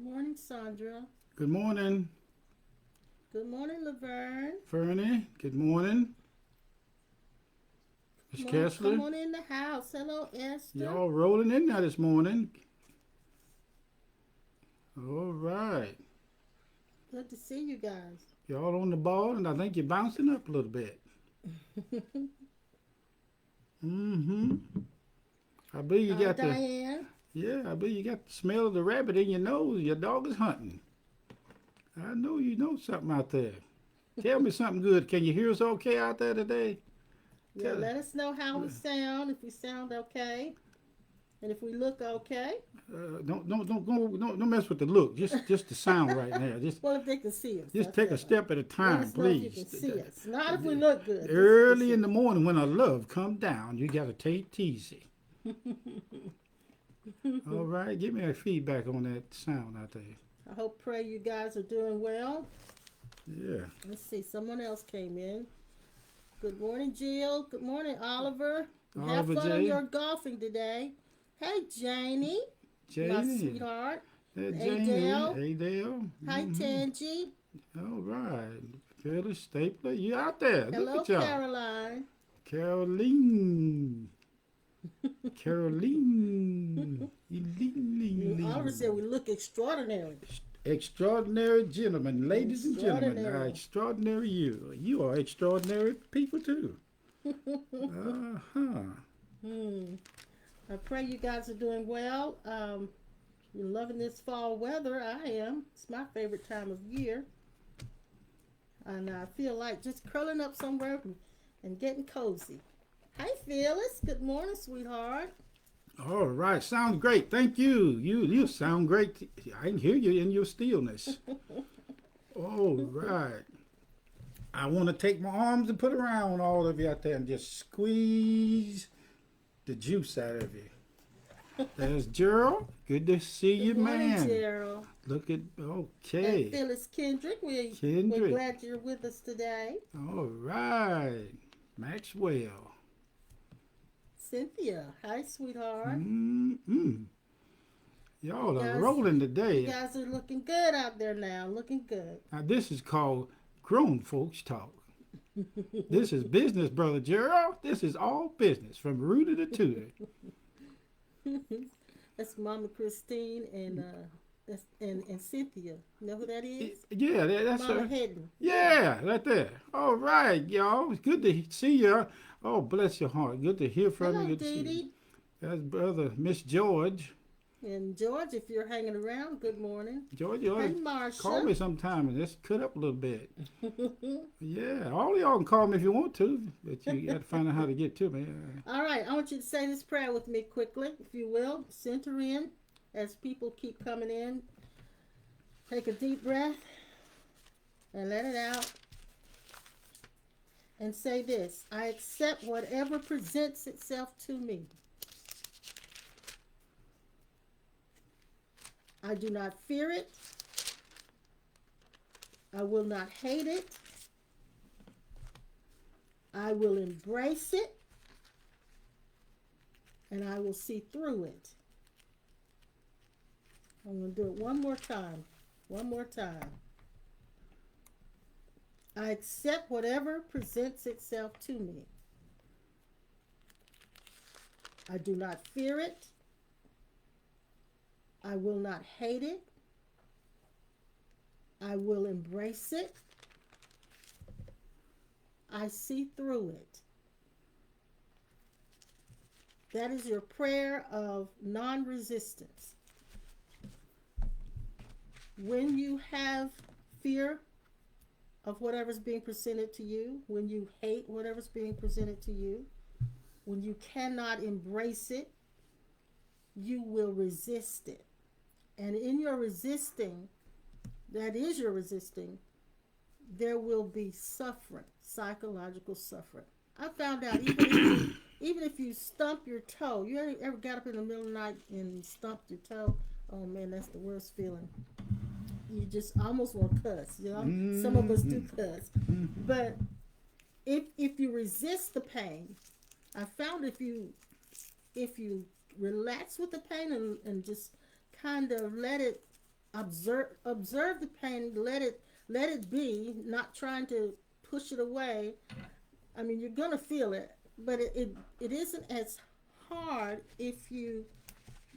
Good morning, Sandra. Good morning, Good morning, Laverne. Fernie. Good morning, Miss Come Kessler. on in the house. Hello, Esther. Y'all rolling in now this morning. All right. Good to see you guys. Y'all on the ball, and I think you're bouncing up a little bit. Mm-hmm. I believe you Hi, got the Diane. I believe you got the smell of the rabbit in your nose. Your dog is hunting. I know you know something out there. Tell me something good. Can you hear us okay out there today? Yeah, Tell let us know how we sound, if we sound okay, and if we look okay. don't mess with the look. Just the sound right now. Well, if they can see us, Just that's take a all. step at a Let time, us know if you can please. see us. Not if we look good, just if you can Early in see the morning when a love come down, you gotta take it easy. All us. right, give me a feedback on that sound out there. I hope, pray you guys are doing well. Yeah. Let's see, someone else came in. Good morning, Jill. Good morning, Oliver. Have Oliver fun on J. your golfing today. Hey, Janie, my Janie. sweetheart. Janie. Adele. Adele. Hi, Tangi. All right. Phyllis Stapler, you out there. Look Hello, at y'all. Caroline. Caroline. Caroline. Ling, ling, Oliver said we ling. look extraordinary. Extraordinary gentlemen, ladies and gentlemen, Extraordinary. extraordinary you. You are extraordinary people too. Uh-huh. Hmm. I pray you guys are doing well. You're loving this fall weather. I am. It's my favorite time of year. And I feel like just curling up somewhere and getting cozy. Hi, Phyllis. Good morning, sweetheart. All right, sounds great. Thank you. You sound great. I can hear you in your stillness. All right. I want to take my arms and put around all of you out there and just squeeze the juice out of you. There's Gerald. Good to see Good you, morning, man. Gerald. Look at And okay, Phyllis Kendrick. We're Kendrick. glad you're with us today. All right, Maxwell. Cynthia. Hi, sweetheart. Mm-mm. You Y'all are guys, rolling you today. guys are looking good out there now. Looking good. Now this is called grown folks talk. This is business, brother Gerald. This is all business from rooter to tutor. That's Mama Christine and Cynthia. You know who that is? Yeah, that's Mama her. Hedden. Yeah. Yeah, right there. All right, y'all. It's good to see you. Oh, bless your heart. Good to hear from you. Hello, Good to see Dee you. Dee. That's brother Miss George. And George, if you're hanging around, good morning. George, you ought Hey, to call Marcia. me sometime and just cut up a little bit. Yeah, all of y'all can call me if you want to, but you got to find out how to get to me. All right, I want you to say this prayer with me quickly, if you will. Center in as people keep coming in. Take a deep breath and let it out. And say this: I accept whatever presents itself to me. I do not fear it. I will not hate it. I will embrace it. And I will see through it. I'm going to do it one more time. One more time. I accept whatever presents itself to me. I do not fear it. I will not hate it. I will embrace it. I see through it. That is your prayer of non-resistance. When you have fear of whatever's being presented to you, when you hate whatever's being presented to you, when you cannot embrace it, you will resist it. And in your resisting, that is your resisting, there will be suffering, psychological suffering. I found out even if you stump your toe, you ever got up in the middle of the night and stumped your toe? Oh man, that's the worst feeling. You just almost want to cuss, you know. Some of us do cuss, but if you resist the pain, I found if you relax with the pain and just kind of let it observe the pain, let it be, not trying to push it away. I mean, you're gonna feel it, but it isn't as hard if you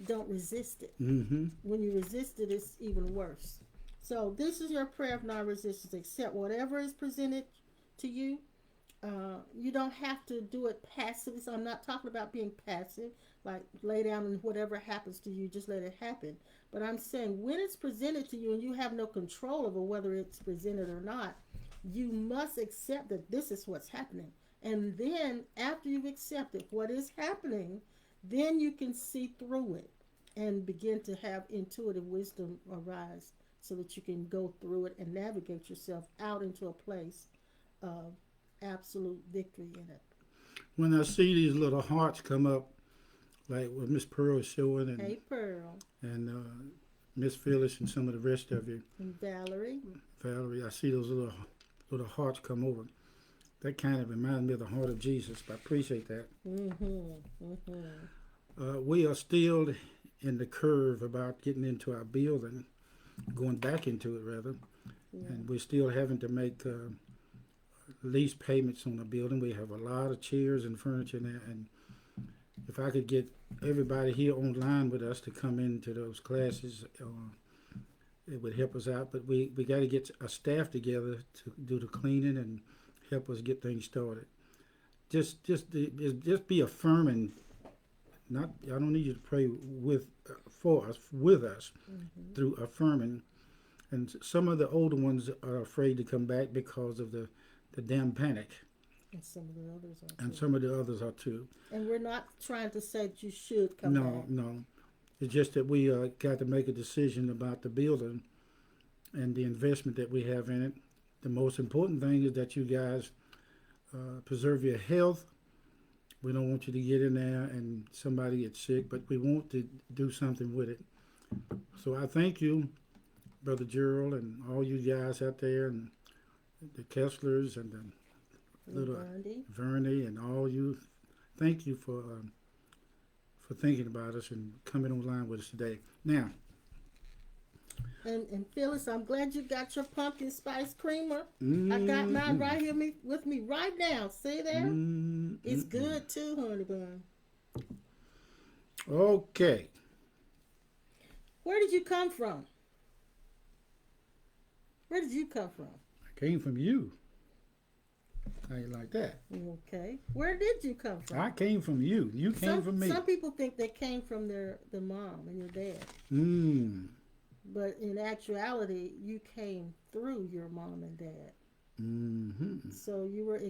don't resist it. Mm-hmm. When you resist it, it's even worse. So this is your prayer of non-resistance. Accept whatever is presented to you. You don't have to do it passively. So I'm not talking about being passive, like lay down and whatever happens to you, just let it happen. But I'm saying when it's presented to you and you have no control over whether it's presented or not, you must accept that this is what's happening. And then after you've accepted what is happening, then you can see through it and begin to have intuitive wisdom arise so that you can go through it and navigate yourself out into a place of absolute victory in it. When I see these little hearts come up, like what Miss Pearl is showing, Hey, Pearl and Miss Phyllis and some of the rest of you, and Valerie. Valerie, I see those little hearts come over. That kind of reminds me of the heart of Jesus. But I appreciate that. We are still in the curve about getting into our building, going back into it rather, Yeah. and we're still having to make lease payments on the building. We have a lot of chairs and furniture in there, and if I could get everybody here online with us to come into those classes, it would help us out. But we got to get a staff together to do the cleaning and help us get things started. Just be affirming. Not, I don't need you to pray for us, with us, through affirming. And some of the older ones are afraid to come back because of the damn panic, And some of the others are and too. some of the others are too. And we're not trying to say that you should come No, back. no. It's just that we got to make a decision about the building and the investment that we have in it. The most important thing is that you guys preserve your health. We don't want you to get in there and somebody gets sick, but we want to do something with it. So I thank you, Brother Gerald, and all you guys out there, and the Kesslers and the little Brandy. Vernie, and all you. Thank you for thinking about us and coming online with us today. Now, And Phyllis, I'm glad you got your pumpkin spice creamer. mm, I got mine right here with me right now. See there? It's good too, honey bun. Okay. Where did you come from? Where did you come from? I came from you. How you like that? Okay. Where did you come from? I came from you. You came from me. Some people think they came from their mom and your dad. Mm. But in actuality, you came through your mom and dad. Mm-hmm. So you were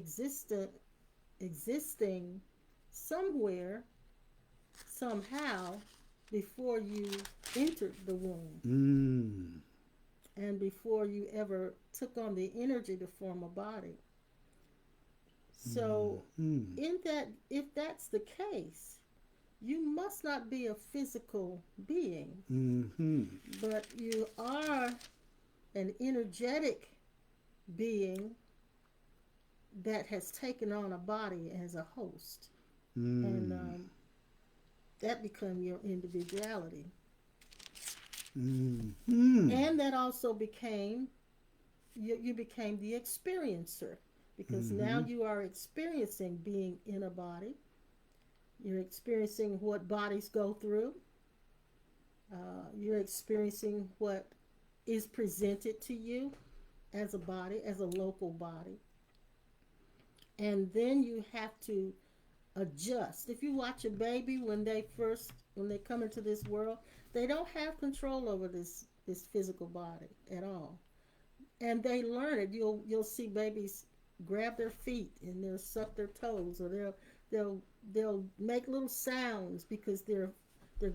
existing somewhere, somehow, before you entered the womb. Mm. And before you ever took on the energy to form a body. So, if that's the case, you must not be a physical being, but you are an energetic being that has taken on a body as a host, and that become your individuality, and that also became you became the experiencer. Because now you are experiencing being in a body. You're experiencing what bodies go through. You're experiencing what is presented to you as a body, as a local body. And then you have to adjust. If you watch a baby when they come into this world, they don't have control over this physical body at all. And they learn it. You'll see babies grab their feet and they'll suck their toes, or they'll make little sounds because they're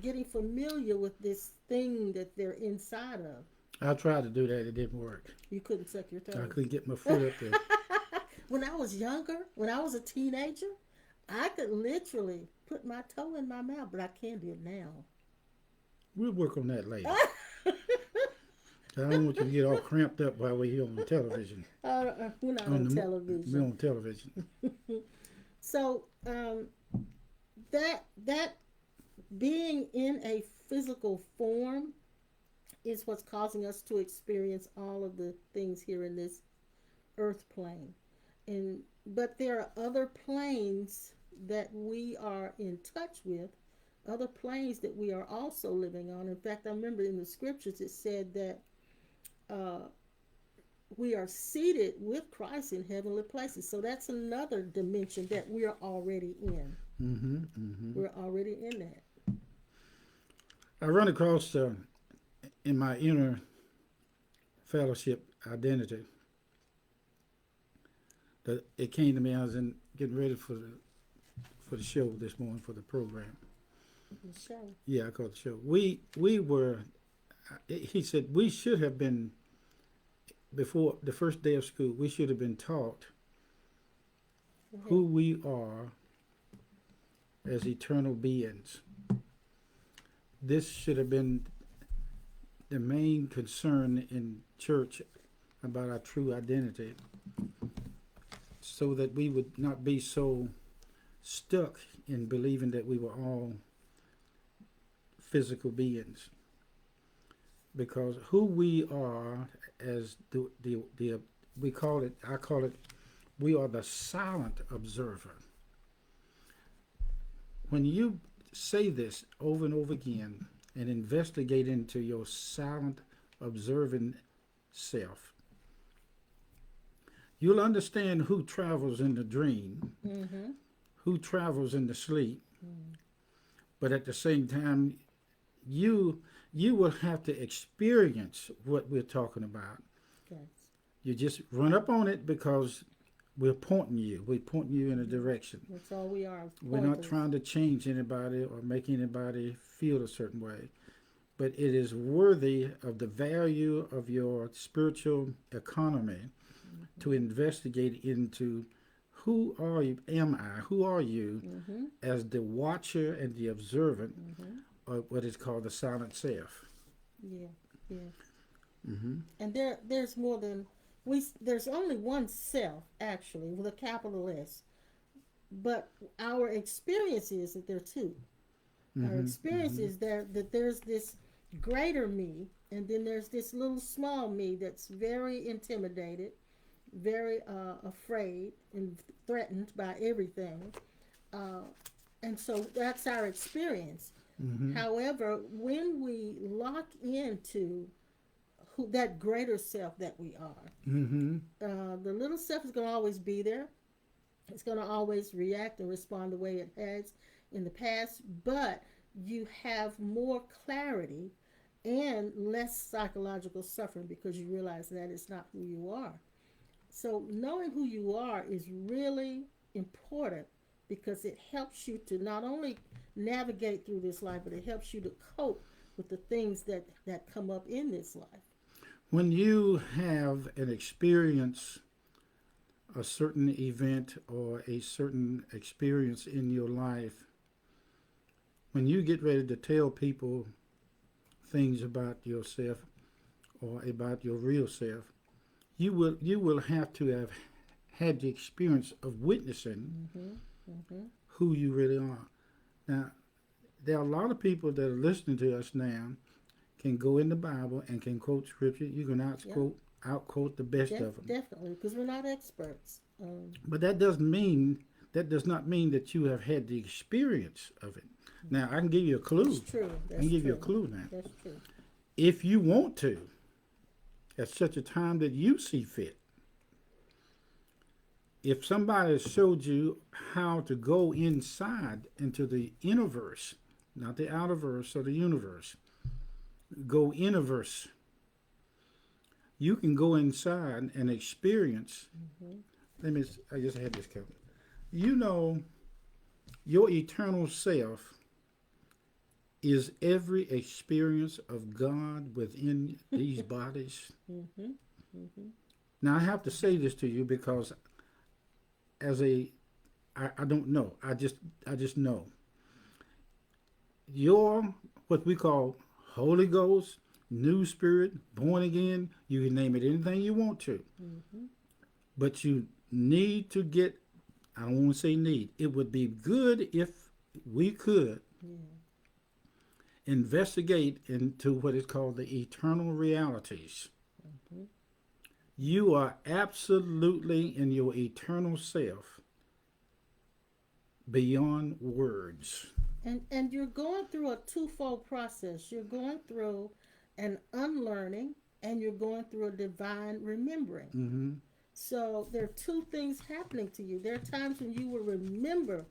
getting familiar with this thing that they're inside of. I tried to do that. It didn't work. You couldn't suck your toes. I couldn't get my foot up there. When I was younger, when I was a teenager, I could literally put my toe in my mouth, but I can't do it now. We'll work on that later. I don't want you to get all cramped up while we're here on television. We're not on television. We're on television. So that being in a physical form is what's causing us to experience all of the things here in this earth plane. And but there are other planes that we are in touch with, other planes that we are also living on. In fact, I remember in the scriptures it said that uh, we are seated with Christ in heavenly places. So that's another dimension that we're already in. Mm-hmm. Mm-hmm. We're already in that. I run across in my inner fellowship identity that it came to me. I was getting ready for the show this morning for the program. The show. Yeah, I call it the show. We were. He said we should have been before the first day of school. We should have been taught who we are as eternal beings. This should have been the main concern in church about our true identity, so that we would not be so stuck in believing that we were all physical beings. Because who we are as the we call it, I call it, we are the silent observer. When you say this over and over again and investigate into your silent observing self, you'll understand who travels in the dream, Mm-hmm. who travels in the sleep, but at the same time, you will have to experience what we're talking about. Yes. You just run up on it because we're pointing you. We're pointing you in a direction. That's all we are. We're not Pointers. trying to change anybody or make anybody feel a certain way. But it is worthy of the value of your spiritual economy to investigate into who are you, who are you Mm-hmm. as the watcher and the observant Mm-hmm. of what is called the silent self. Yeah. Yeah. Mm-hmm. And there's more than there's only one self actually with a capital S, but our experience is that there are 2. Our Mm-hmm. experience Mm-hmm. is that there's this greater me, and then there's this little small me that's very intimidated, very afraid and threatened by everything, uh, and so that's our experience. Mm-hmm. However, when we lock into that greater self that we are, Mm-hmm. the little self is going to always be there. It's going to always react and respond the way it has in the past, but you have more clarity and less psychological suffering because you realize that it's not who you are. So knowing who you are is really important because it helps you to not only navigate through this life, but it helps you to cope with the things that come up in this life. When you have an experience, a certain event or a certain experience in your life, when you get ready to tell people things about yourself or about your real self, you will have to have had the experience of witnessing Mm-hmm. Mm-hmm. who you really are. Now, there are a lot of people that are listening to us now can go in the Bible and can quote scripture. You can outquote the best of them. Definitely, because we're not experts. But that does not mean that you have had the experience of it. Now, I can give you a clue. That's true. I can give you a clue now. That's true. If you want to, at such a time that you see fit, if somebody showed you how to go inside into the innerverse, not the outerverse or the universe, go innerverse, you can go inside and experience. Mm-hmm. I just had this covered. You know, your eternal self is every experience of God within these bodies. Mm-hmm. Mm-hmm. Now, I have to say this to you because I don't know. I just know. Your, what we call Holy Ghost, new spirit, born again, you can name it anything you want to. Mm-hmm. But you need to get, I don't want to say need, it would be good if we could Yeah. investigate into what is called the eternal realities, you are absolutely in your eternal self beyond words. And you're going through a twofold process. You're going through an unlearning and you're going through a divine remembering. Mm-hmm. So there are two things happening to you. There are times when you will remember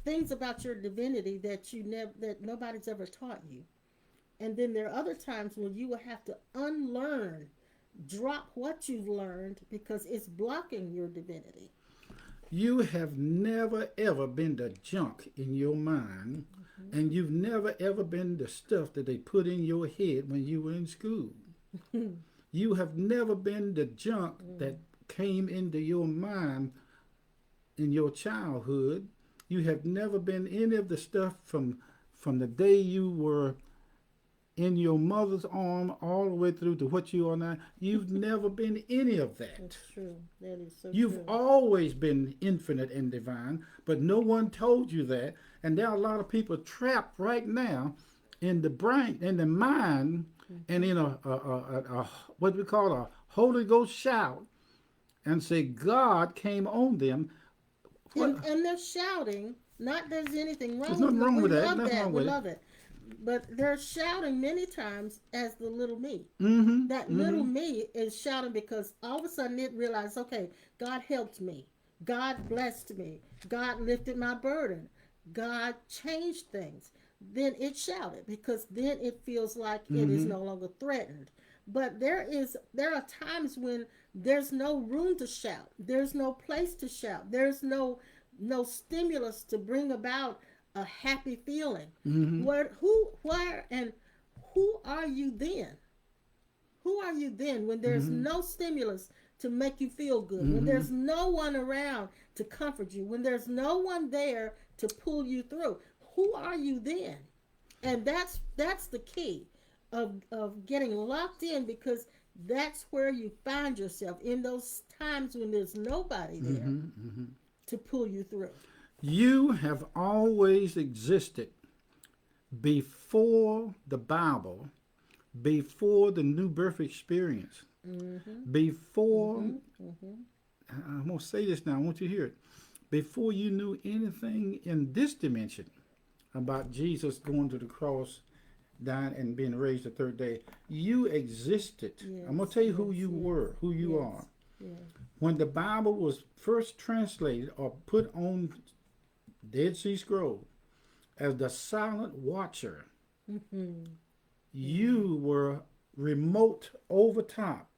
things about your divinity that you never that nobody's ever taught you. And then there are other times when you will have to unlearn, drop what you've learned because it's blocking your divinity. You have never ever been the junk in your mind, and you've never ever been the stuff that they put in your head when you were in school. You have never been the junk that came into your mind in your childhood. You have never been any of the stuff from the day you were in your mother's arm all the way through to what you are now. You've never been any of that. That's true. That is so You've true. always been infinite and divine, but no one told you that. And there are a lot of people trapped right now in the brain, in the mind, and in a what we call a Holy Ghost shout, and say God came on them. And they're shouting. Not there's anything wrong There's with nothing it. wrong We with that. love Nothing that. wrong We with it. love it. But they're shouting many times as the little me. Mm-hmm. That little me is shouting because all of a sudden it realized, okay, God helped me. God blessed me. God lifted my burden. God changed things. Then it shouted because then it feels like it is no longer threatened. But there are times when there's no room to shout. There's no place to shout. There's no stimulus to bring about a happy feeling. Where and who are you then? Who are you then when there's no stimulus to make you feel good? When there's no one around to comfort you? When there's no one there to pull you through? Who are you then? And that's the key of getting locked in, because that's where you find yourself in those times when there's nobody there to pull you through. You have always existed before the Bible, before the new birth experience, before, I'm going to say this now, I want you to hear it, before you knew anything in this dimension about Jesus going to the cross, dying, and being raised the third day, you existed. Yes, I'm going to tell you who yes, you yes, were, who you yes, are. yes. When the Bible was first translated or put on Dead Sea Scroll as the silent watcher, you were remote over top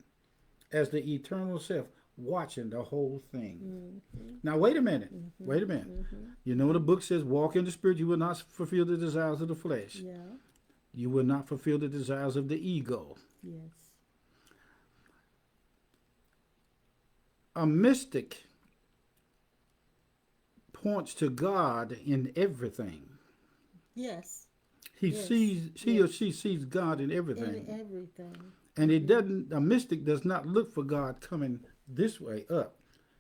as the eternal self watching the whole thing. Now wait a minute. Wait a minute. You know the book says, walk in the spirit, you will not fulfill the desires of the flesh. Yeah. You will not fulfill the desires of the ego. Yes. A mystic points to God in everything. Yes. He Yes, sees, he yes. or she sees God in everything. In everything. And it doesn't, a mystic does not look for God coming this way up.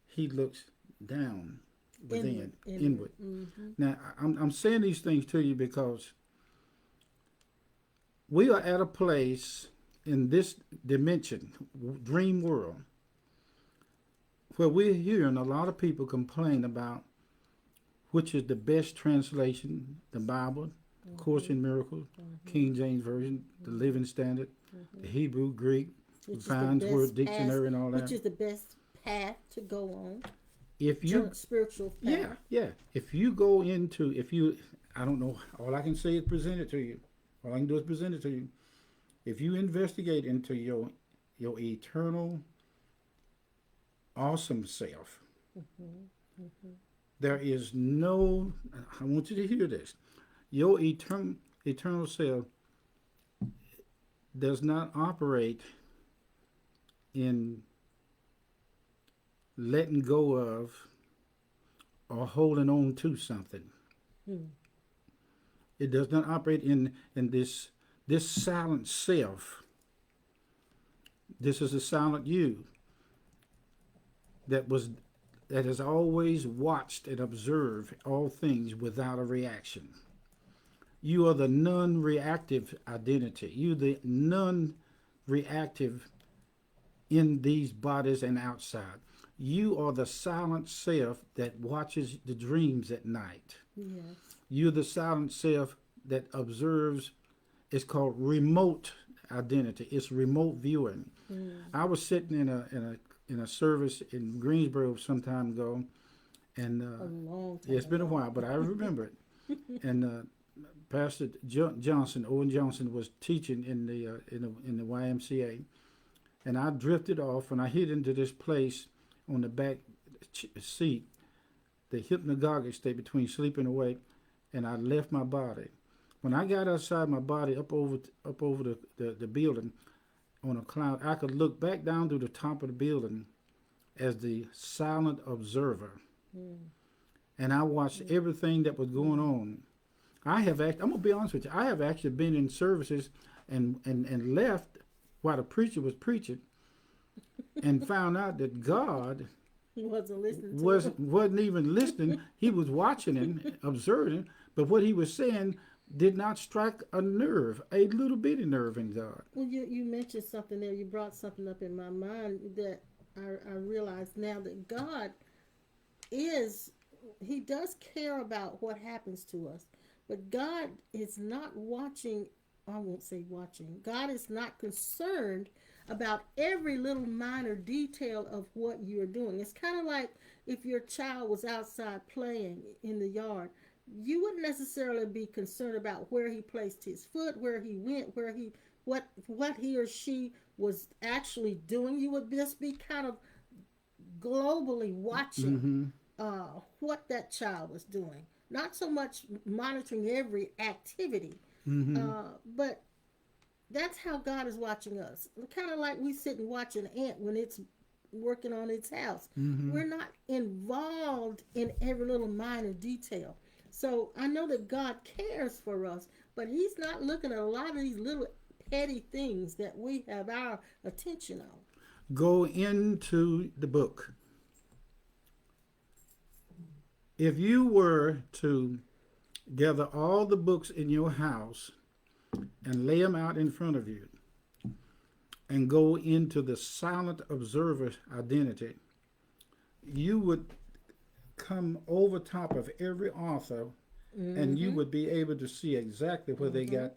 He looks down within, inward. Now, I'm saying these things to you because we are at a place in this dimension, dream world, where we're hearing a lot of people complain about which is the best translation, the Bible, Course in Miracles, King James Version, the Living Standard, the Hebrew, Greek, Vine's Word Dictionary, and all that. Which is the best path to go on. If you, Spiritual path. yeah. If you go into, I don't know, all I can say is present it to you. All I can do is present it to you. If you investigate into your eternal, awesome self, there is no, I want you to hear this, your eternal self does not operate in letting go of or holding on to something. It does not operate in this silent self. This is a silent you that has always watched and observed all things without a reaction. You are the non-reactive identity. You the non-reactive in these bodies and outside. You are the silent self that watches the dreams at night. Yes. You're the silent self that observes. It's called remote identity. It's remote viewing. Mm. I was sitting in a service in Greensboro some time ago, and A long time yeah, it's been a ago. while, but I remember it. And Pastor Johnson, Owen Johnson, was teaching in the YMCA, and I drifted off and I hit into this place on the back seat, the hypnagogic state between sleep and awake, and I left my body. When I got outside my body up over the building on a cloud, I could look back down through the top of the building as the silent observer, Mm. and I watched everything that was going on. I'm gonna be honest with you. I have actually been in services and left while the preacher was preaching, and found out that God He wasn't listening to wasn't even listening. He was watching and observing, but what he was saying did not strike a nerve, a little bitty nerve in God. Well, you mentioned something there. You brought something up in my mind that I realize now that God is, He does care about what happens to us. But God is not watching, I won't say watching, God is not concerned about every little minor detail of what you're doing. It's kind of like if your child was outside playing in the yard. You wouldn't necessarily be concerned about where he placed his foot, where he went, where he what he or she was actually doing. You would just be kind of globally watching Mm-hmm. what that child was doing. Not so much monitoring every activity, Mm-hmm. but that's how God is watching us. Kind of like we sit and watch an ant when it's working on its house. Mm-hmm. We're not involved in every little minor detail. So I know that God cares for us, but He's not looking at a lot of these little petty things that we have our attention on. Go into the book. If you were to gather all the books in your house and lay them out in front of you and go into the silent observer identity, you would come over top of every author, and you would be able to see exactly where they got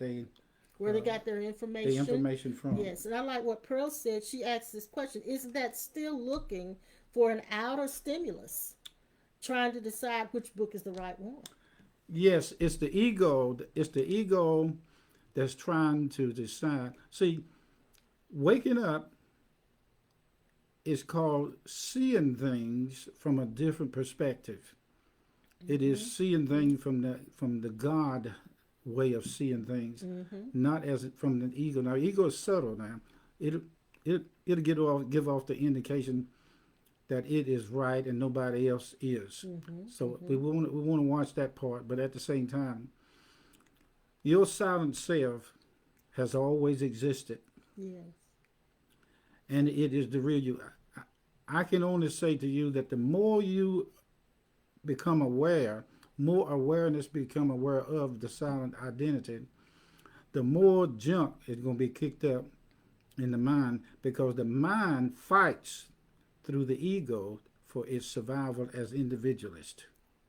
Where they got the their information. information from. Yes, and I like what Pearl said. She asked this question: isn't that still looking for an outer stimulus, trying to decide which book is the right one? Yes, it's the ego. It's the ego that's trying to decide. See, waking up is called seeing things from a different perspective. It is seeing things from the God way of seeing things, not as it from the ego. Now, ego is subtle. Now, it'll give off the indication that it is right and nobody else is. So we want to watch that part, but at the same time, your silent self has always existed, Yes. and it is the real you. I can only say to you that the more you become aware, more awareness become aware of the silent identity, the more junk is going to be kicked up in the mind, because the mind fights through the ego for its survival as individualist.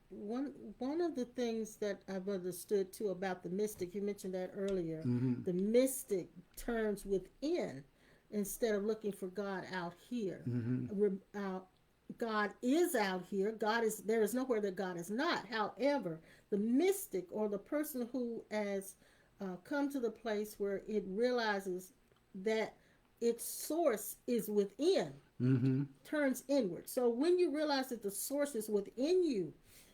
One of the things that I've understood too about the mystic, you mentioned that earlier. Mm-hmm. The mystic turns within instead of looking for God out here. Mm-hmm. God is out here. God is there. Is nowhere that God is not. However, the mystic or the person who has come to the place where it realizes that its source is within, Mm-hmm. turns inward. So when you realize that the source is within you,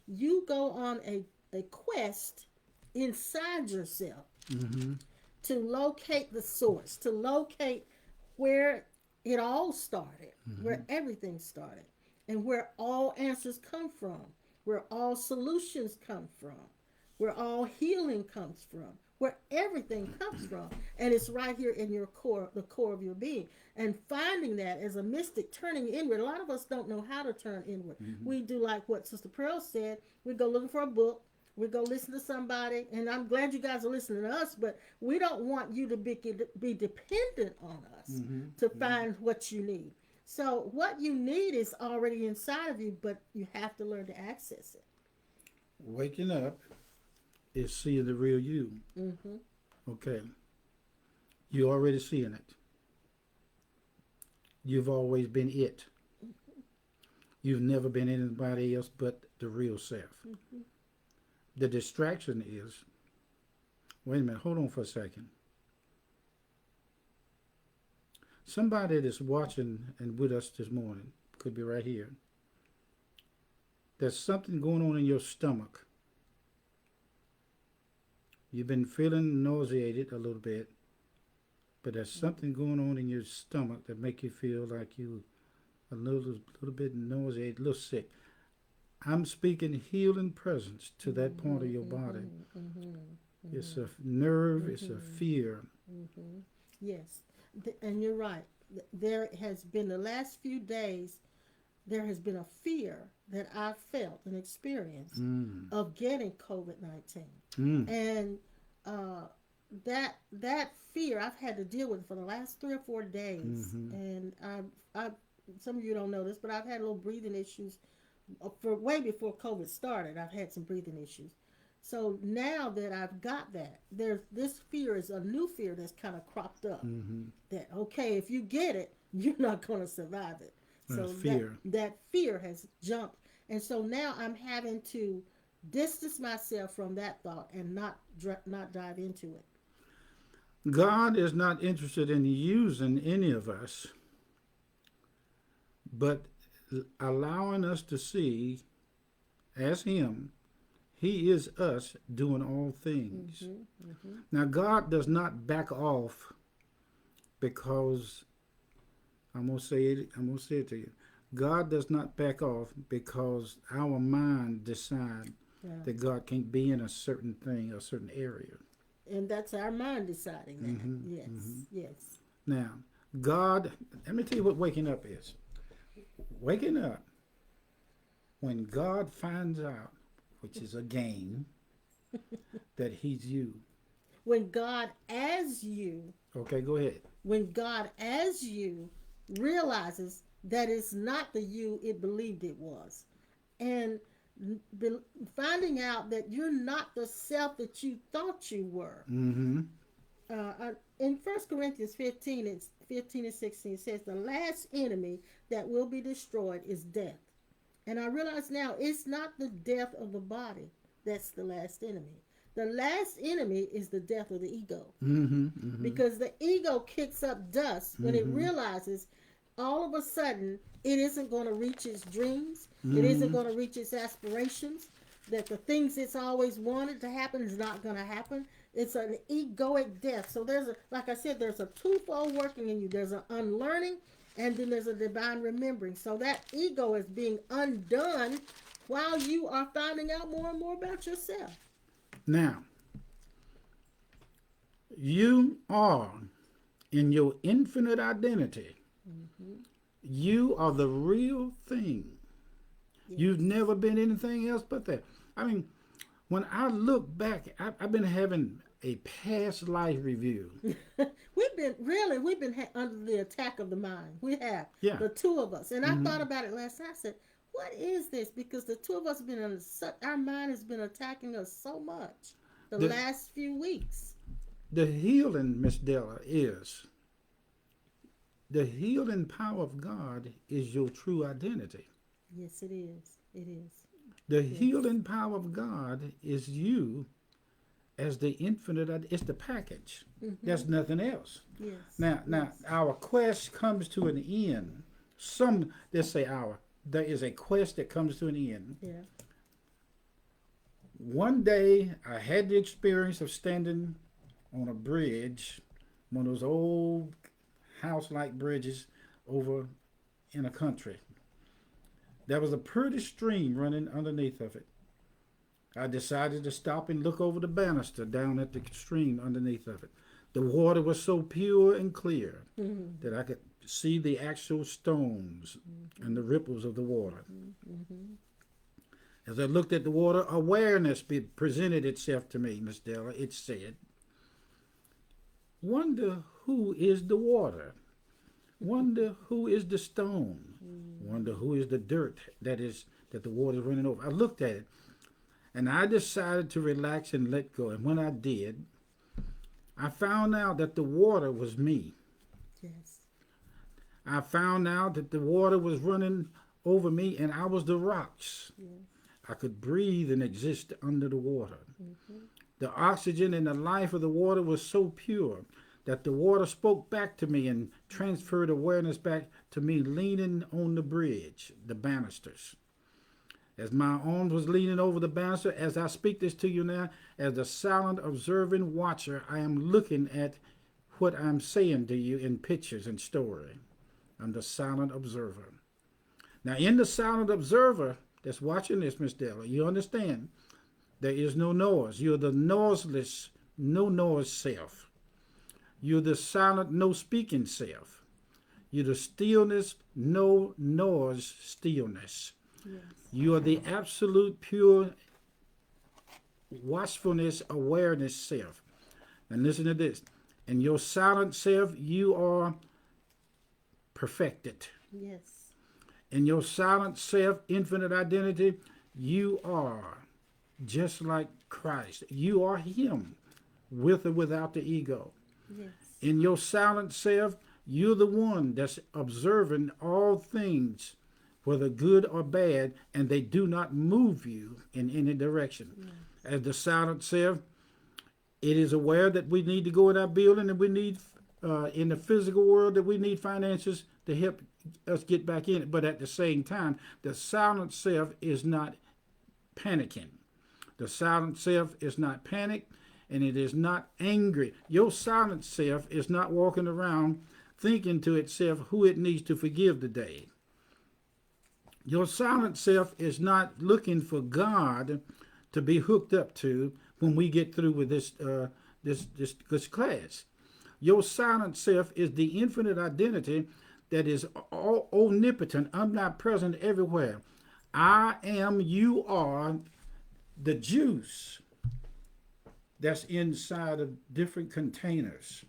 you go on a quest inside yourself Mm-hmm. to locate the source, to locate where it all started, where everything started, and where all answers come from, where all solutions come from, where all healing comes from, where everything comes from. And it's right here in your core, the core of your being. And finding that as a mystic, turning inward. A lot of us don't know how to turn inward. We do like what Sister Pearl said. We go looking for a book. We go listen to somebody, and I'm glad you guys are listening to us, but we don't want you to be dependent on us to find what you need. So what you need is already inside of you, but you have to learn to access it. Waking up is seeing the real you. Mm-hmm. Okay. You're already seeing it. You've always been it. You've never been anybody else but the real self. Mm-hmm. The distraction is, wait a minute, hold on for a second. Somebody that's watching and with us this morning, could be right here. There's something going on in your stomach. You've been feeling nauseated a little bit, but there's something going on in your stomach that make you feel like you a little bit nauseated, a little sick. I'm speaking healing presence to that point of your body. It's a nerve, it's a fear. Yes, and you're right. There has been the last few days, there has been a fear that I felt and experienced of getting COVID-19. And that fear I've had to deal with for the last 3 or 4 days. And I some of you don't know this, but I've had little breathing issues for way before COVID started. I've had some breathing issues. So now that I've got that, this fear is a new fear that's kind of cropped up. That, okay, if you get it, you're not going to survive it. So fear. That fear has jumped. And so now I'm having to distance myself from that thought and not dive into it. God is not interested in using any of us, but allowing us to see as Him, He is us doing all things. Now, God does not back off because, I'm gonna say it to you. God does not back off because our mind decide that God can't be in a certain thing, a certain area. And that's our mind deciding that. Yes. Now, God, let me tell you what waking up is. Waking up, when God finds out, which is a game, that He's you. When God as you. Okay, go ahead. When God as you realizes that it's not the you it believed it was. And finding out that you're not the self that you thought you were. In 1 Corinthians 15 and 16, it says the last enemy that will be destroyed is death. And I realize now it's not the death of the body that's the last enemy. The last enemy is the death of the ego. Because the ego kicks up dust when it realizes all of a sudden it isn't going to reach its dreams. It isn't going to reach its aspirations. That the things it's always wanted to happen is not going to happen. It's an egoic death. So there's like I said, there's a twofold working in you. There's an unlearning, and then there's a divine remembering. So that ego is being undone while you are finding out more and more about yourself. Now, you are in your infinite identity. You are the real thing. Yes. You've never been anything else but that. I mean, when I look back, I've been having a past life review. We've been under the attack of the mind. We have. Yeah. The two of us. And I thought about it last night. I said, what is this? Because the two of us have been under our mind has been attacking us so much the last few weeks. The healing, Miss Della, is the healing power of God is your true identity. Yes, it is. It is. The healing power of God is you as the infinite. It's the package. There's nothing else. Yes. Now, our quest comes to an end. There is a quest that comes to an end. Yeah. One day, I had the experience of standing on a bridge, one of those old house-like bridges over in a country. There was a pretty stream running underneath of it. I decided to stop and look over the banister down at the stream underneath of it. The water was so pure and clear that I could see the actual stones and the ripples of the water. As I looked at the water, awareness presented itself to me, Miss Della. It said, wonder who is the water. Wonder who is the stone. Wonder who is the dirt that the water is running over. I looked at it, and I decided to relax and let go. And when I did, I found out that the water was me. Yes. I found out that the water was running over me, and I was the rocks. Yes. I could breathe and exist under the water. The oxygen and the life of the water was so pure that the water spoke back to me and transferred awareness back to me leaning on the bridge, the banisters. As my arms was leaning over the banister, as I speak this to you now, as a silent observing watcher, I am looking at what I'm saying to you in pictures and story. I'm the silent observer. Now, in the silent observer that's watching this, Miss Della, you understand there is no noise. You're the noiseless, no noise self. You're the silent, no speaking self. You're the stillness, no noise stillness. Yes. You are the absolute pure watchfulness, awareness self. And listen to this. In your silent self, you are perfected. Yes. In your silent self, infinite identity, you are just like Christ. You are Him, with or without the ego. Yes. In your silent self, you're the one that's observing all things, whether good or bad, and they do not move you in any direction. Yes. As the silent self, it is aware that we need to go in our building, and we need, in the physical world, that we need finances to help us get back in it. But at the same time, the silent self is not panicking. The silent self is not panicked, and it is not angry. Your silent self is not walking around thinking to itself who it needs to forgive today. Your silent self is not looking for God to be hooked up to when we get through with this class. Your silent self is the infinite identity that is all omnipotent, omnipresent everywhere. I am, you are the juice that's inside of different containers.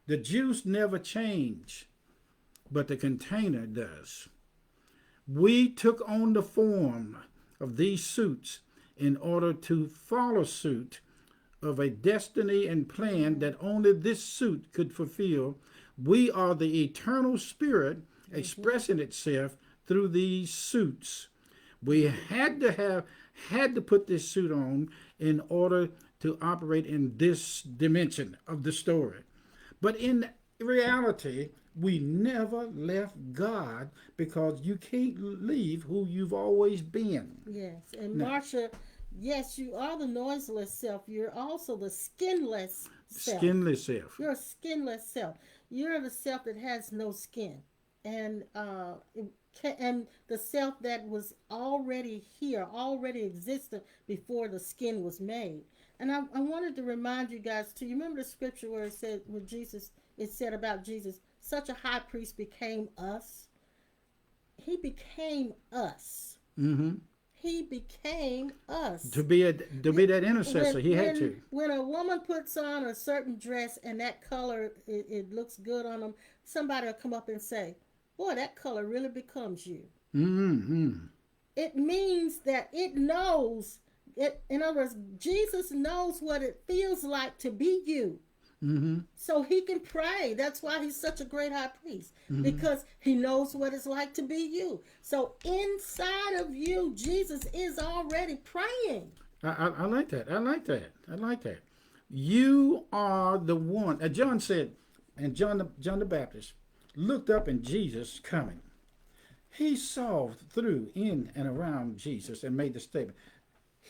The juice never change, but the container does. We took on the form of these suits in order to follow suit of a destiny and plan that only this suit could fulfill. We are the eternal spirit expressing itself through these suits. We had to put this suit on in order to operate in this dimension of the story. But in reality, we never left God, because you can't leave who you've always been. Yes. And Now, Marsha, yes, you are the noiseless self. You're also the skinless self. skinless self. You're a skinless self. You're the self that has no skin. And and the self that was already here, already existed before the skin was made. And I wanted to remind you guys too. You remember the scripture where it said, with Jesus, it said about Jesus, such a high priest became us. He became us. Mm-hmm. He became us. To be that intercessor, he had to. When a woman puts on a certain dress and that color, it looks good on them, somebody will come up and say, boy, that color really becomes you. Mm-hmm. It means that it knows. In other words, Jesus knows what it feels like to be you. Mm-hmm. So he can pray. That's why he's such a great high priest, Mm-hmm. because he knows what it's like to be you. So inside of you, Jesus is already praying. I like that. I like that. You are the one. John said, and John the Baptist looked up in Jesus coming. He saw through, in, and around Jesus and made the statement,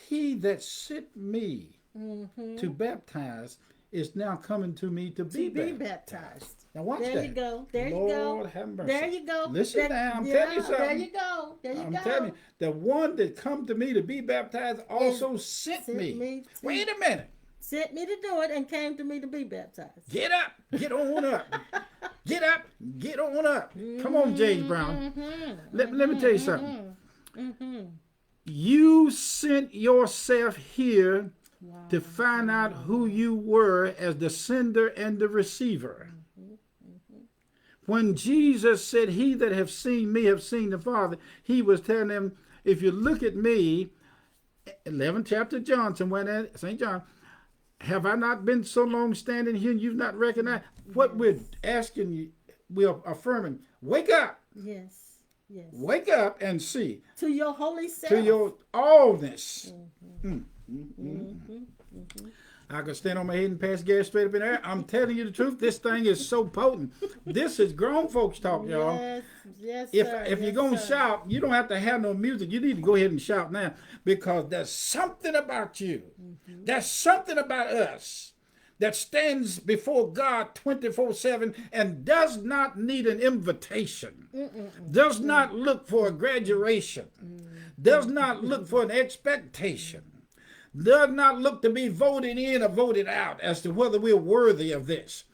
he that sent me to baptize is now coming to me to be baptized. Now watch There that. you go. There you Lord go. have mercy. There you go. Listen now, I'm telling you something. There you go. There you I'm go. telling you, the one that come to me to be baptized also sent me. Wait a minute. Sent me to do it and came to me to be baptized. Get up. Get on up. Get up. Get on up. Come on, James Brown. Let me tell you something. You sent yourself here Wow. to find out who you were as the sender and the receiver. When Jesus said, "He that have seen me have seen the Father," he was telling them, if you look at me, 11th chapter of John, somewhere there, St. John, have I not been so long standing here and you've not recognized? What we're asking you, we're affirming, wake up, Yes. Yes. wake up and see To your holy self. to your allness. Mm-hmm. I could stand on my head and pass gas straight up in there. I'm telling you the truth. This thing is so potent. This is grown folks talk, y'all. Yes. Yes. If sir. you're Yes, going to sir. shout, you don't have to have no music. You need to go ahead and shout now, because there's something about you. There's something about us that stands before God 24/7 and does not need an invitation, does not look for a graduation, does not look for an expectation, does not look to be voted in or voted out as to whether we're worthy of this.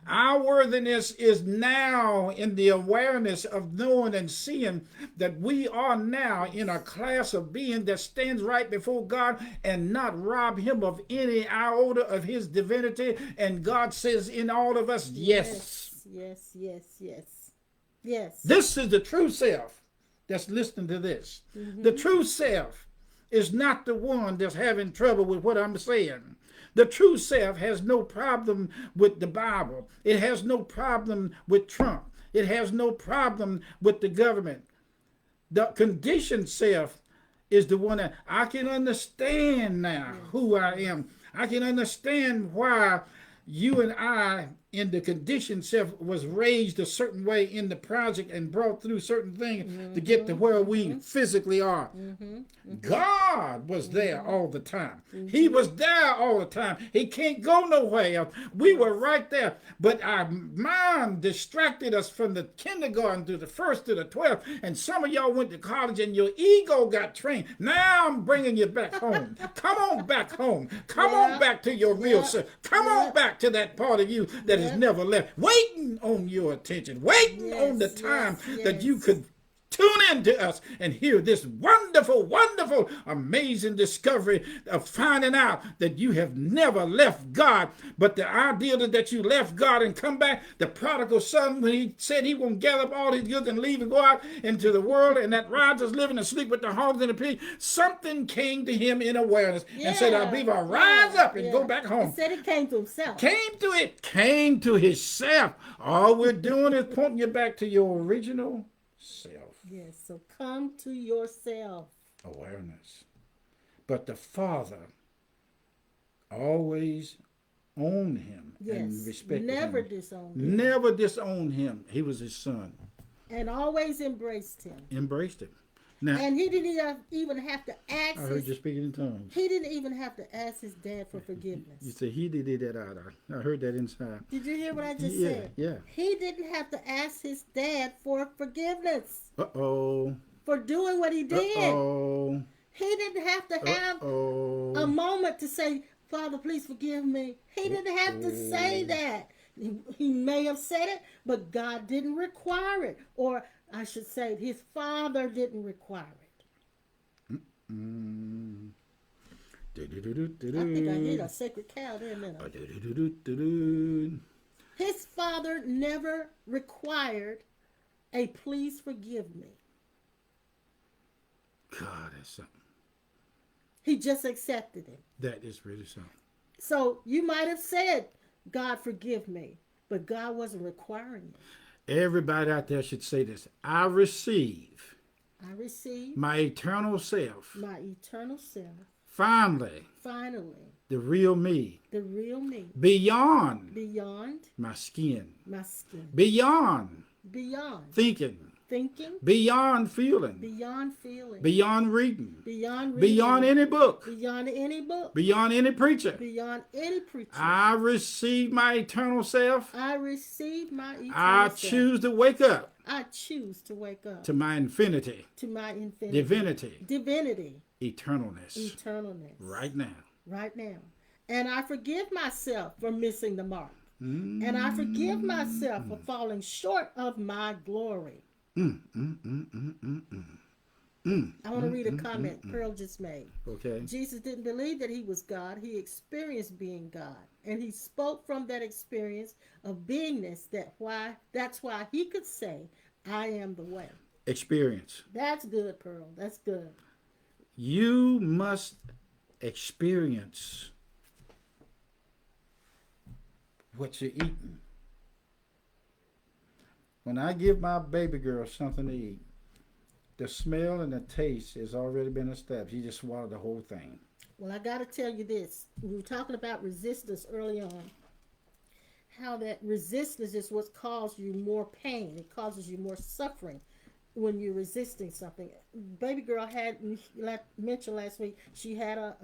Our worthiness is now in the awareness of knowing and seeing that we are now in a class of being that stands right before God and not rob him of any iota of his divinity. And God says in all of us, yes. Yes. Yes. Yes. Yes. This is the true self that's listening to this. The true self is not the one that's having trouble with what I'm saying. The true self has no problem with the Bible. It has no problem with Trump. It has no problem with the government. The conditioned self is the one that I can understand now who I am. I can understand why you and I in the conditioned self was raised a certain way in the project and brought through certain things to get to where we physically are. God was there all the time. He was there all the time. He can't go nowhere. We were right there. But our mind distracted us from the kindergarten to the first to the 12th. And some of y'all went to college and your ego got trained. Now I'm bringing you back home. Come on back home. Come on back to your real self. Come on back to that part of you that has never left. Waiting on your attention. Waiting on the time that you could tune in to us and hear this wonderful, wonderful, amazing discovery of finding out that you have never left God. But the idea that you left God and come back, the prodigal son, when he said he won't gather up all his goods and leave and go out into the world, and that rises living and sleep with the hogs and the pigs, something came to him in awareness and said, I believe I'll rise up and go back home. He said it came to himself. Came to himself. All we're doing is pointing you back to your original self. Yes, so come to yourself. Awareness. But the Father always owned him and respected never him. disowned him. Never disowned him. He was his son. And always embraced him. Embraced him. Now, And he didn't even have to ask. I heard you speaking in tongues. He didn't even have to ask his dad for forgiveness. You said he did that out. I heard that inside. Did you hear what I just Yeah, said? yeah. He didn't have to ask his dad for forgiveness Uh-oh. for doing what he did. Uh-oh. He didn't have to have Uh-oh. a moment to say, Father, please forgive me. He didn't have to say that. He may have said it, but God didn't require it. Or I should say, his father didn't require it. Mm. I think I hit a sacred cow there a minute. His father never required a please forgive me. God, that's something. He just accepted it. That is really something. So you might have said, God forgive me, but God wasn't requiring it. Everybody out there should say this. I receive I received my eternal self. my eternal self, Finally, finally, the real me. the real me, Beyond beyond my skin. my skin, Beyond beyond thinking. thinking, Beyond feeling. beyond feeling, Beyond reading. beyond reading, Beyond any book. beyond any book, Beyond any preacher. beyond any preacher. I receive my eternal self. I receive my eternal I self. choose to wake up I choose to wake up to my infinity, to my infinity, divinity, divinity, eternalness. eternalness, Right now. right now. And I forgive myself for missing the mark. And I forgive myself for falling short of my glory. I want to read a comment Pearl just made. Okay. Jesus didn't believe that he was God. He experienced being God. And he spoke from that experience of beingness that's why he could say, I am the way. Experience. That's good, Pearl. That's good. You must experience what you're eating. When I give my baby girl something to eat, the smell and the taste has already been established. You just swallow the whole thing. Well, I got to tell you this. We were talking about resistance early on. How that resistance is what causes you more pain. It causes you more suffering when you're resisting something. Baby girl had mentioned last week she had a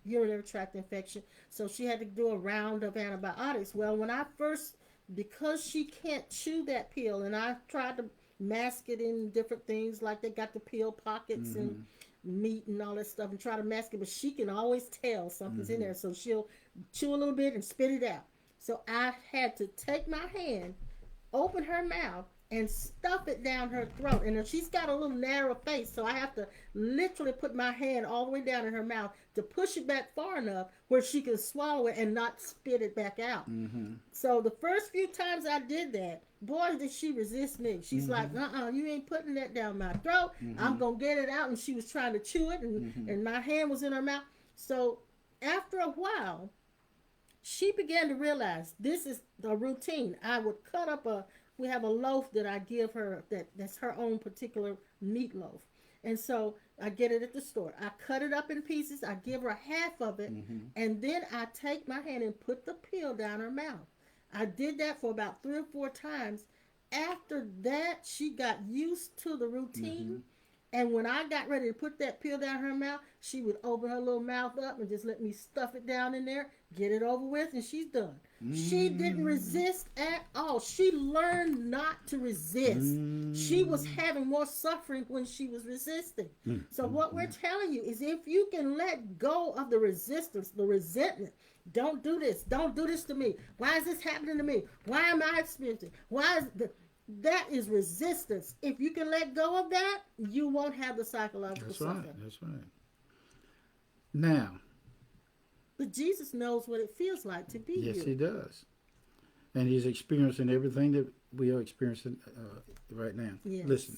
urinary tract infection, so she had to do a round of antibiotics. Well, when I first, because she can't chew that pill, and I tried to mask it in different things, like they got the pill pockets and meat and all that stuff, and try to mask it, but she can always tell something's in there, so she'll chew a little bit and spit it out. So I had to take my hand, open her mouth, and stuff it down her throat. And she's got a little narrow face, so I have to literally put my hand all the way down in her mouth to push it back far enough where she can swallow it and not spit it back out. So the first few times I did that, boy, did she resist me. She's like, you ain't putting that down my throat. I'm going to get it out. And she was trying to chew it, and my hand was in her mouth. So after a while, she began to realize this is a routine. I would cut up we have a loaf that I give her that's her own particular meatloaf. And so I get it at the store. I cut it up in pieces. I give her half of it. And then I take my hand and put the pill down her mouth. I did that for about 3 or 4 times. After that, she got used to the routine. And when I got ready to put that pill down her mouth, she would open her little mouth up and just let me stuff it down in there, get it over with, and she's done. She didn't resist at all. She learned not to resist. She was having more suffering when she was resisting. So what we're telling you is if you can let go of the resistance, the resentment, don't do this. Don't do this to me. Why is this happening to me? Why am I experiencing? That is resistance. If you can let go of that, you won't have the psychological suffering. That's right. Now. But Jesus knows what it feels like to be you. Yes, he does. And he's experiencing everything that we are experiencing right now. Yes. Listen,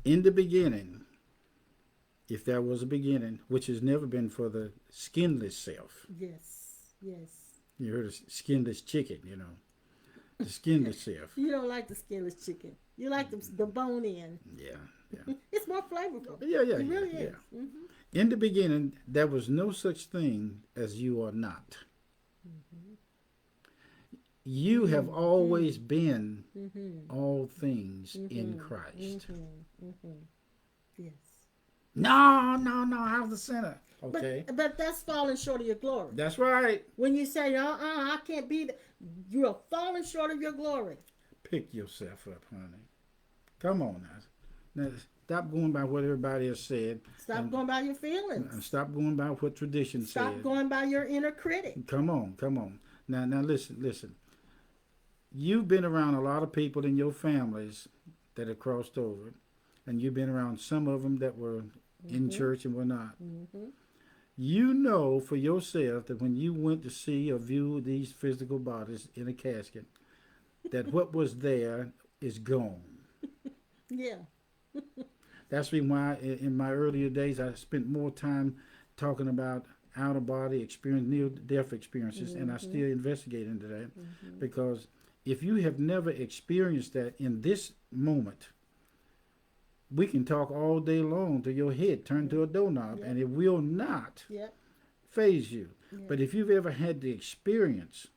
in the beginning, if there was a beginning, which has never been for the skinless self. Yes, yes. You heard of skinless chicken, the skinless self. You don't like the skinless chicken. You like the bone in. Yeah. It's more flavorful. Yeah. It really is. In the beginning, there was no such thing as you are not. You have always been all things in Christ. Yes. No, I'm the sinner. Okay. But that's falling short of your glory. That's right. When you say, I can't be, you are falling short of your glory. Pick yourself up, honey. Come on now. Stop going by what everybody has said. Stop going by your feelings. And stop going by what tradition says. Stop going by your inner critic. Come on. Now listen. You've been around a lot of people in your families that have crossed over, and you've been around some of them that were in church and were not. You know for yourself that when you went to see or view these physical bodies in a casket, that what was there is gone. Yeah. That's why in my earlier days I spent more time talking about out-of-body experience, near-death experiences, and I still investigate into that because if you have never experienced that in this moment, we can talk all day long till your head turn to a doorknob, and it will not phase you. But if you've ever had the experience,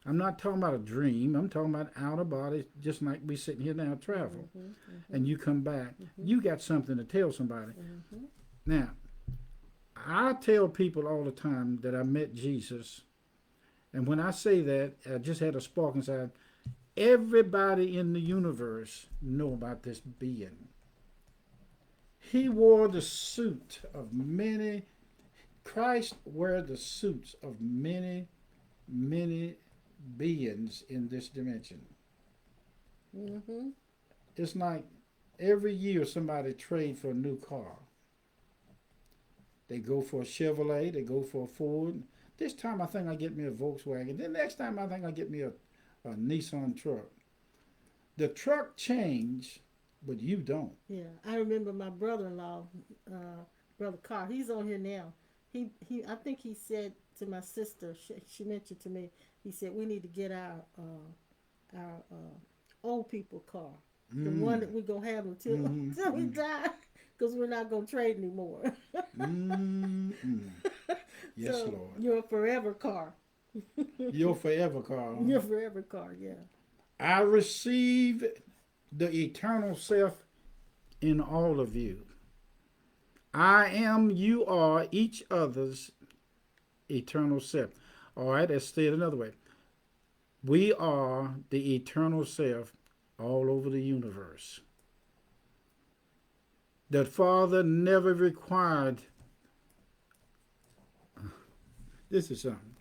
I'm not talking about a dream, I'm talking about out of body, just like we sitting here now, travel, and you come back, you got something to tell somebody. Now, I tell people all the time that I met Jesus, and when I say that, I just had a spark inside. Everybody in the universe know about this being. He wore the suit of many. Christ wore the suits of many beings in this dimension. It's like every year somebody trade for a new car. They go for a Chevrolet. They go for a Ford. This time I think I get me a Volkswagen. Then next time I think I get me a Nissan truck. The truck change, but you don't. Yeah, I remember my brother-in-law, brother Carr. He's on here now. I think he said to my sister. She mentioned to me. He said we need to get our old people car, the one that we gonna have until until we die, because we're not gonna trade anymore. Yes, So, Lord. your forever car. Your forever car. Your forever car. Yeah. I receive the eternal self in all of you. I am, you are each other's eternal self. All right, let's say it another way. We are the eternal self all over the universe. The Father never required, this is something,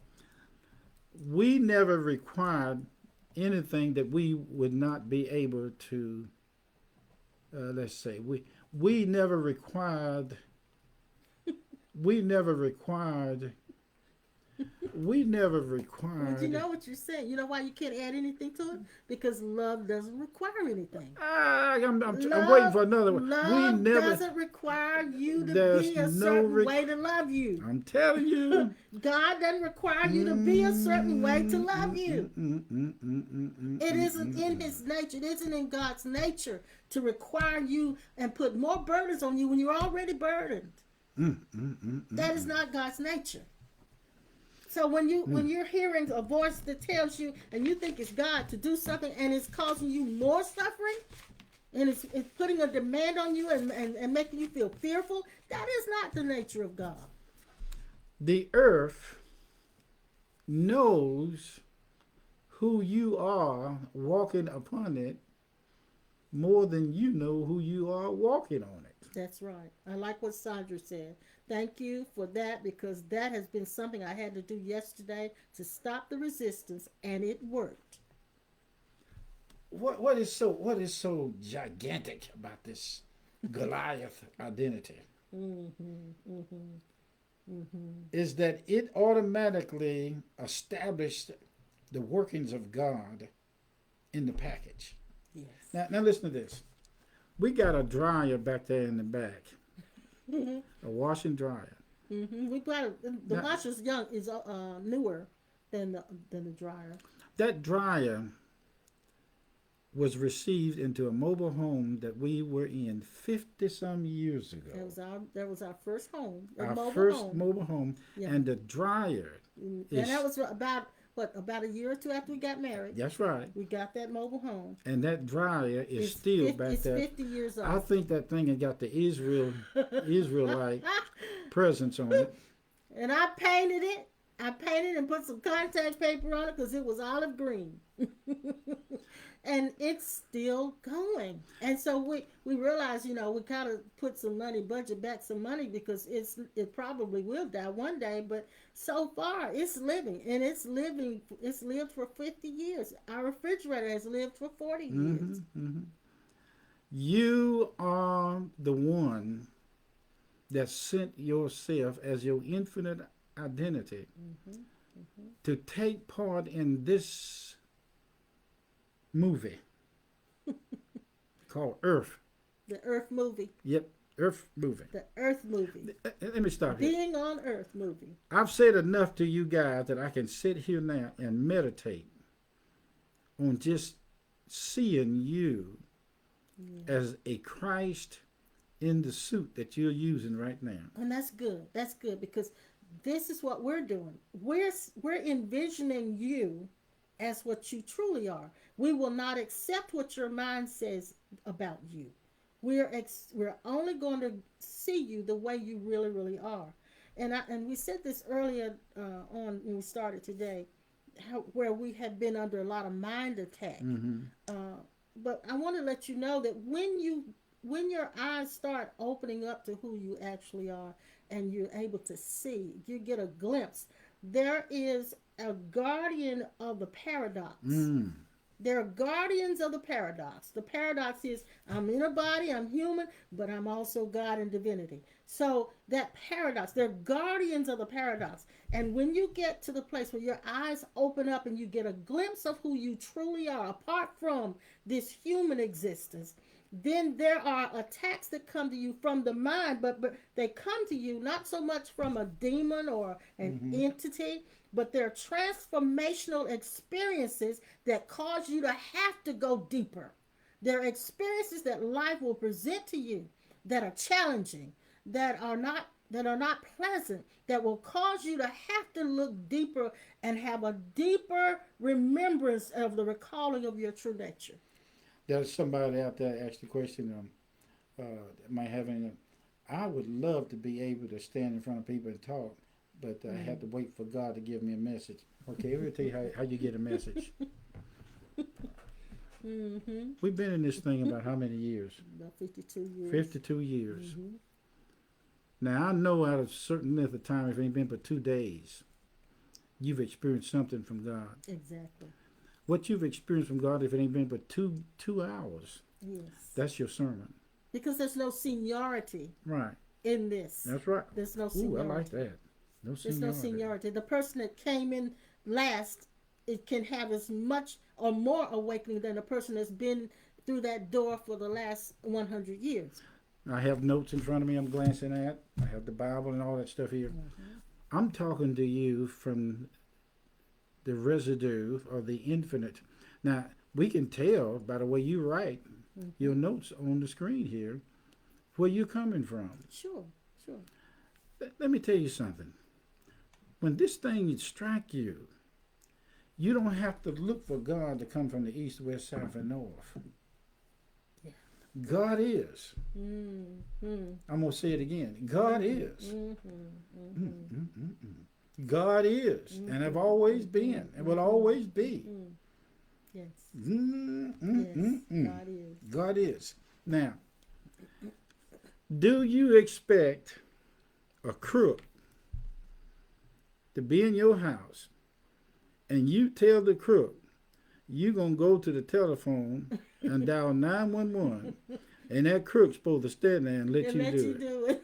we never required anything that we would not be able to, let's say, we never required, But you know what you're saying. You know why you can't add anything to it? Because love doesn't require anything. I'm waiting for another one. Love doesn't require you to be a certain way to love you. I'm telling you. God doesn't require you to be a certain way to love you. It isn't in his nature. It isn't in God's nature to require you and put more burdens on you when you're already burdened. That is not God's nature. So when you're hearing a voice that tells you and you think it's God to do something and it's causing you more suffering and it's putting a demand on you and making you feel fearful, that is not the nature of God. The earth knows who you are walking upon it more than you know who you are walking on it. That's right. I like what Sandra said. Thank you for that, because that has been something I had to do yesterday to stop the resistance, and it worked. What is so gigantic about this Goliath identity? Is that it automatically established the workings of God in the package. Yes. Now listen to this. We got a dryer back there in the back. A washing dryer. We got the washer's is newer than the dryer. That dryer was received into a mobile home that we were in 50-some years ago. That was our first home. Mobile home. Yeah. And the dryer. And that was about a year or two after we got married. That's right. We got that mobile home. And that dryer is still back there. It's 50 years old. I think that thing has got the Israelite presence on it. And I painted it. And put some contact paper on it because it was olive green. And it's still going. And so we realized, we kind of put some money, budget back some money, because it probably will die one day. But so far, it's living. And it's lived for 50 years. Our refrigerator has lived for 40 years. You are the one that sent yourself as your infinite identity to take part in this movie called Earth. The Earth movie. Yep, Earth movie. The Earth movie. Let me stop here. Being on Earth movie. I've said enough to you guys that I can sit here now and meditate on just seeing you as a Christ in the suit that you're using right now. And that's good. That's good, because this is what we're doing. We're envisioning you as what you truly are. We will not accept what your mind says about you. We're only going to see you the way you really, really are. And we said this earlier on when we started today, where we have been under a lot of mind attack. But I want to let you know that when your eyes start opening up to who you actually are, and you're able to see, you get a glimpse. There is a guardian of the paradox. There are guardians of the paradox. The paradox is, I'm in a body, I'm human, but I'm also God in divinity. So that paradox, they're guardians of the paradox. And when you get to the place where your eyes open up and you get a glimpse of who you truly are, apart from this human existence, then there are attacks that come to you from the mind, but they come to you not so much from a demon or an entity, but they're transformational experiences that cause you to have to go deeper. They're experiences that life will present to you that are challenging, that are not pleasant, that will cause you to have to look deeper and have a deeper remembrance of the recalling of your true nature. There's somebody out there asked the question, am I having I would love to be able to stand in front of people and talk, but I have to wait for God to give me a message. Okay, let me tell you how you get a message. We've been in this thing about how many years? About 52 years. 52 years. Now, I know out of a certain length of time, if it ain't been but 2 days, you've experienced something from God. Exactly. What you've experienced from God, if it ain't been but two hours, Yes. that's your sermon. Because there's no seniority Right. in this. That's right. There's no Ooh, seniority. I like that. No There's seniority. no seniority. The person that came in last, it can have as much or more awakening than the person that's been through that door for the last 100 years. I have notes in front of me I'm glancing at. I have the Bible and all that stuff here. I'm talking to you from the residue or the infinite. Now, we can tell by the way you write your notes on the screen here where you're coming from. Sure. Let me tell you something. When this thing strikes you, you don't have to look for God to come from the east, west, south, and north. Yeah. God is. Mm-hmm. I'm going to say it again. God is. God is. And have always been and will always be. Yes. Yes. God is. God is. Now, do you expect a crook to be in your house and you tell the crook you're going to go to the telephone and dial 911 and that crook's supposed to stand there and let you do it?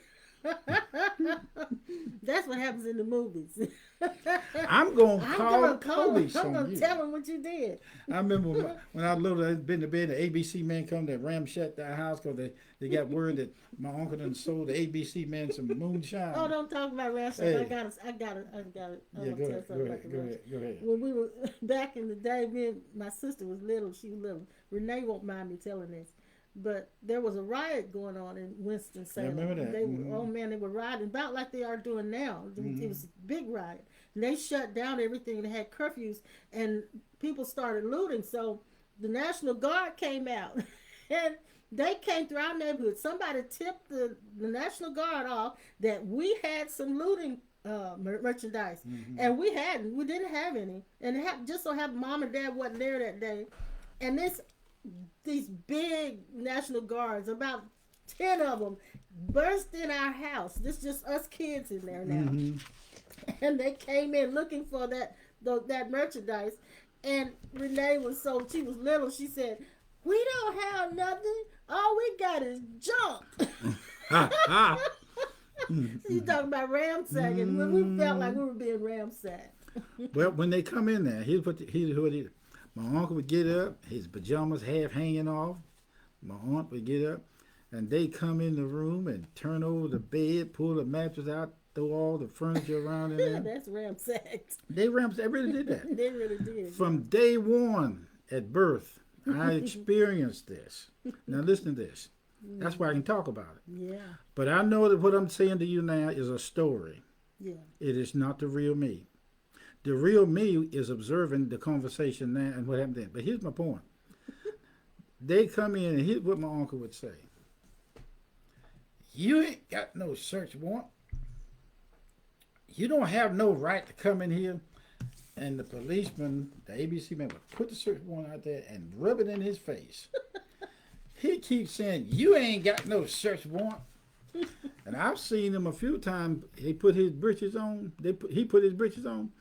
That's what happens in the movies. I'm going to call the call him. police I'm on going you. to tell him what you did. I remember when I was little, I'd been to bed, the ABC man come to ramshackle our house because they got word that my uncle done sold the ABC man some moonshine. Oh, don't talk about ransom. Hey. I got it. Yeah, go ahead. When we were back in the day, me and my sister was little. She was little. Renee won't mind me telling this. But there was a riot going on in Winston-Salem. I remember that. Oh man, they were rioting about like they are doing now. It was a big riot. And they shut down everything. They had curfews, and people started looting. So the National Guard came out, and they came through our neighborhood. Somebody tipped the National Guard off that we had some looting merchandise, and we didn't have any. And it just so happened Mom and Dad wasn't there that day, and these big National Guards, about 10 of them, burst in our house. This just us kids in there now. And they came in looking for that merchandise. And Renee she was little. She said, "We don't have nothing. All we got is junk." She's talking about ransacking. We felt like we were being ransacked. Well, when they come in there, here's what it is. My uncle would get up, his pajamas half hanging off. My aunt would get up, and they come in the room and turn over the bed, pull the mattress out, throw all the furniture around in there. That's ransacked. They really did that. They really did. From day one at birth, I experienced this. Now listen to this. That's why I can talk about it. Yeah. But I know that what I'm saying to you now is a story. Yeah. It is not the real me. The real me is observing the conversation now and what happened then. But here's my point. They come in, and here's what my uncle would say. You ain't got no search warrant. You don't have no right to come in here. And the policeman, the ABC man, would put the search warrant out there and rub it in his face. He keeps saying, you ain't got no search warrant. And I've seen him a few times. He put his britches on. He put his britches on.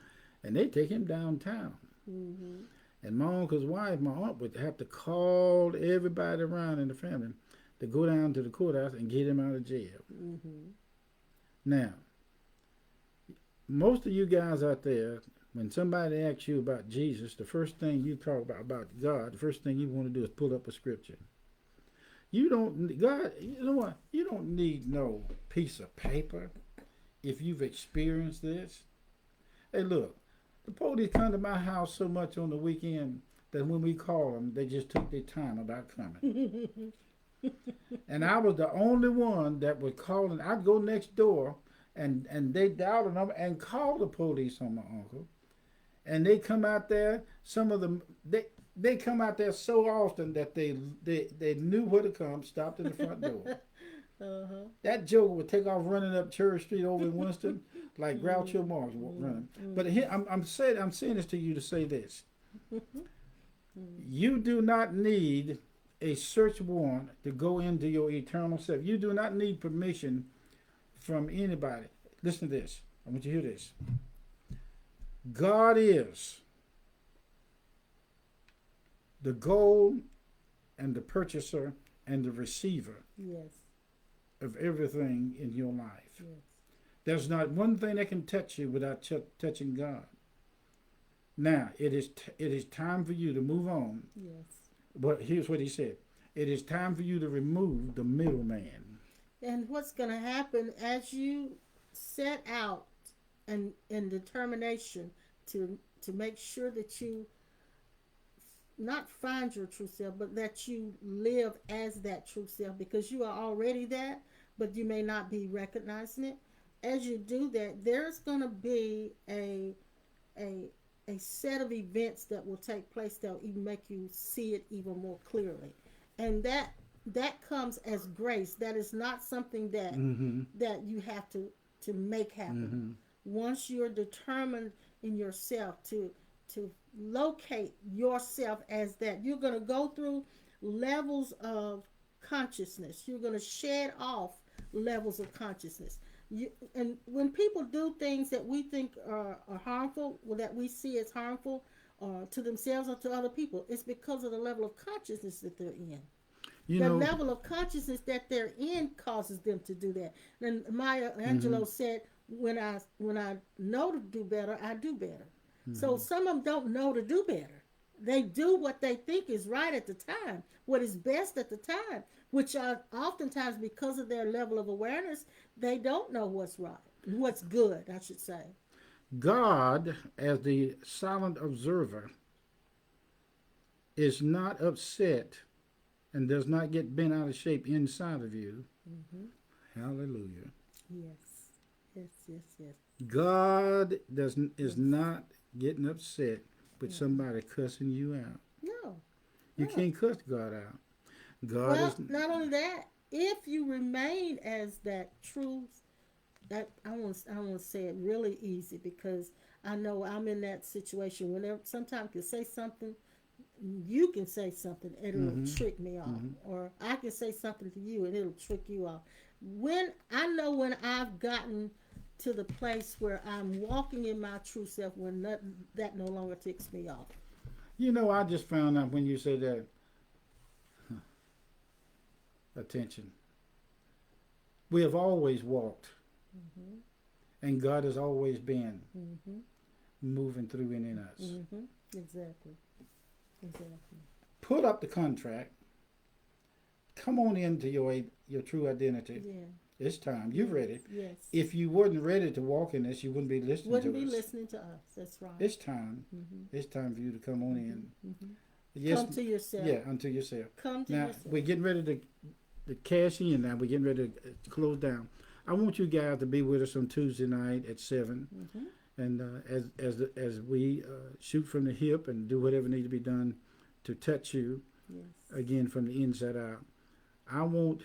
And they take him downtown. And my uncle's wife, my aunt, would have to call everybody around in the family to go down to the courthouse and get him out of jail. Now, most of you guys out there, when somebody asks you about Jesus, the first thing you talk about God, the first thing you want to do is pull up a scripture. You don't God. You know what? You don't need no piece of paper if you've experienced this. Hey, look, the police come to my house so much on the weekend that when we call them, they just took their time about coming. And I was the only one that would call, and I'd go next door, and they dial a number and call the police on my uncle. And they come out there. Some of them they come out there so often that they knew where to come, stopped in the front door. That joker would take off running up Cherry Street over in Winston like Groucho Marx running. But here, I'm saying this to you to say this: you do not need a search warrant to go into your eternal self. You do not need permission from anybody. Listen to this. I want you to hear this. God is the goal and the purchaser and the receiver of everything in your life. There's not one thing that can touch you without touching God. Now, it is time for you to move on. But here's what he said. It is time for you to remove the middleman. And what's going to happen as you set out and in determination to make sure that you not find your true self, but that you live as that true self, because you are already that, but you may not be recognizing it. As you do that, there's going to be a set of events that will take place that will even make you see it even more clearly, and that comes as grace. That is not something that that you have to make happen. Once you're determined in yourself to locate yourself as that, you're going to go through levels of consciousness. You're going to shed off levels of consciousness. And when people do things that we think are harmful, or that we see as harmful to themselves or to other people, it's because of the level of consciousness that they're in. The level of consciousness that they're in causes them to do that. And Maya Angelou said, when I know to do better, I do better. So some of them don't know to do better. They do what they think is right at the time, what is best at the time, which are oftentimes, because of their level of awareness, they don't know what's right, what's good, I should say. God, as the silent observer, is not upset and does not get bent out of shape inside of you. Hallelujah. Yes. God is not getting upset with somebody cussing you out. No. You can't cuss God out. Not only that, if you remain as that truth, that I want to say it really easy, because I know I'm in that situation. Whenever sometimes you say something, you can say something and it'll trick me off, or I can say something to you and it'll trick you off. When I've gotten to the place where I'm walking in my true self, when that no longer ticks me off. You know, I just found out when you said that. Attention. We have always walked, and God has always been moving through and in us. Exactly. Put up the contract. Come on into your true identity. Yeah. It's time. You're ready. Yes. If you wasn't ready to walk in this, you wouldn't be listening to us. Listening to us. That's right. It's time. It's time for you to come on in. Yes. Come to yourself. Yeah, unto yourself. Come to now, yourself. We're getting ready to cash in now. We're getting ready to close down. I want you guys to be with us on Tuesday night at 7. And as we shoot from the hip and do whatever needs to be done to touch you again from the inside out. I want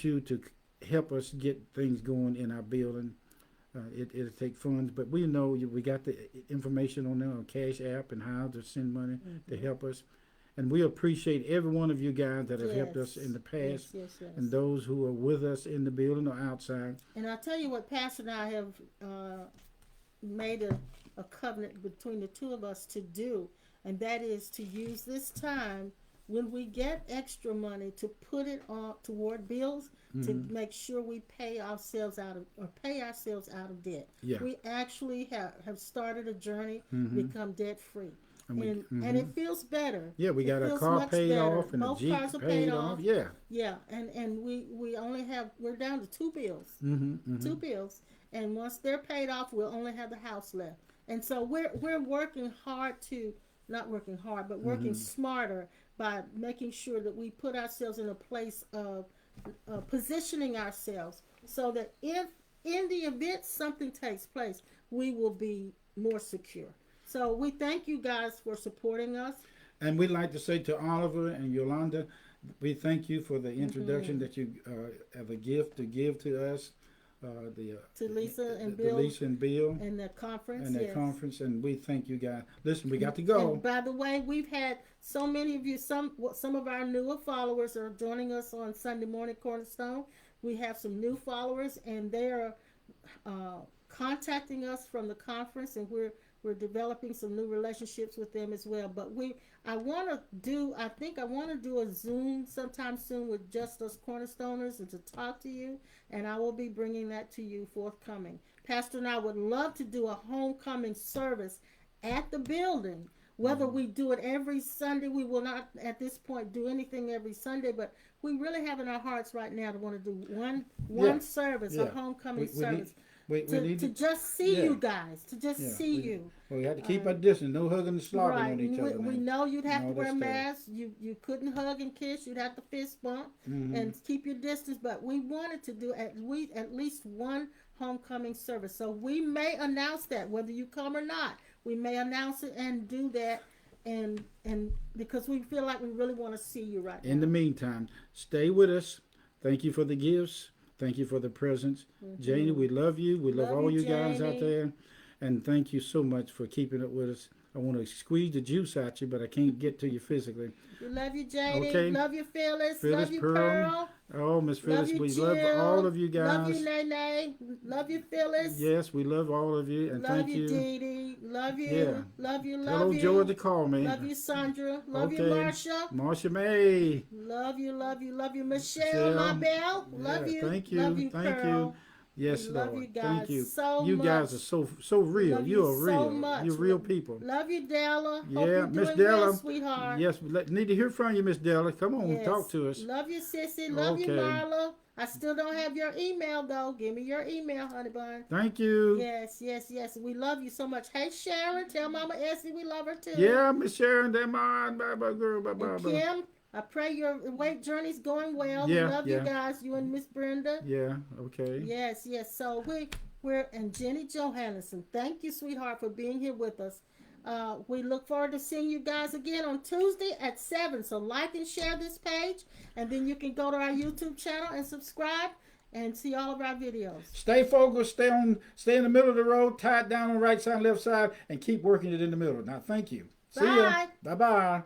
you to help us get things going in our building. It'll take funds, but we know we got the information on there on Cash App and how to send money to help us. And we appreciate every one of you guys that have helped us in the past, and those who are with us in the building or outside. And I'll tell you what, Pastor and I have made a covenant between the two of us to do, and that is to use this time when we get extra money to put it on toward bills to make sure we pay ourselves out of debt. Yeah. We actually have started a journey to become debt free. And And it feels better. yeah, we It got a feels car much paid better. off and a Both Jeep cars are paid off. Yeah. Yeah, and we only have, we're down to two bills. Two bills. And once they're paid off, we'll only have the house left. And so we're working hard to, not working hard, but working smarter by making sure that we put ourselves in a place of positioning ourselves so that if in the event something takes place, we will be more secure. So we thank you guys for supporting us. And we'd like to say to Oliver and Yolanda, we thank you for the introduction that you have a gift to give to us. To Lisa and the Bill Lisa and Bill and the conference. and that Yes. conference, and we thank you guys. Listen, we got to go. And by the way, we've had so many of you. Some of our newer followers are joining us on Sunday morning Cornerstone. We have some new followers, and they are contacting us from the conference, and we're developing some new relationships with them as well. But I think I want to do a Zoom sometime soon with just us Cornerstoners and to talk to you, and I will be bringing that to you forthcoming. Pastor and I would love to do a homecoming service at the building. Whether we do it every Sunday, we will not at this point do anything every Sunday, but we really have in our hearts right now to want to do one service, a homecoming service. To just see you guys, to just see you. Well, we had to keep our distance, no hugging and slobbering on each other. We know you'd have to wear masks. You couldn't hug and kiss. You'd have to fist bump and keep your distance. But we wanted to do at least one homecoming service. So we may announce that, whether you come or not. We may announce it and do that, and because we feel like we really want to see you right now. In the meantime, stay with us. Thank you for the gifts. Thank you for the presents. Janie, we love you. We love all you guys out there. And thank you so much for keeping up with us. I want to squeeze the juice out you, but I can't get to you physically. We love you, Janie. Okay. Love you, Phyllis. Phyllis, Love you, Pearl. Oh, Miss Phyllis, we love all of you guys. Love you, Nene. Love you, Phyllis. Yes, we love all of you. And love thank you, you. Dee Dee. Love you. Yeah. Love you. Tell Love old you. Joey to call me. Love you, Sandra. Love you, Okay. Marsha. Marsha May. Love you, love you, love you, Michelle, my belle. Love you. Thank you. Love you, Thank Pearl. you. Yes, We Lord. love you guys Thank you. so You much. guys are so real. Love You are so real. much. You're real people. Love you, Della. Hope Yeah, you're Miss doing Della. well, sweetheart. Yes, need to hear from you, Miss Della. Come on, Yes. talk to us. Love you, sissy. Love you, Okay. Marla. I still don't have your email, though. Give me your email, honey bun. Thank you. Yes. We love you so much. Hey, Sharon, tell Mama Essie we love her, too. Yeah, Miss Sharon, them on. Bye, girl. Bye, And bye. Kim, I pray your weight journey's going well. Yeah, We love yeah. you guys, you and Miss Brenda. Yeah, okay. Yes. So we're and Jenny Johannesson. Thank you, sweetheart, for being here with us. We look forward to seeing you guys again on Tuesday at 7. So like and share this page, and then you can go to our YouTube channel and subscribe and see all of our videos. Stay focused, stay in the middle of the road, tie it down on the right side, left side, and keep working it in the middle. Now, thank you. See ya. Bye. Bye-bye.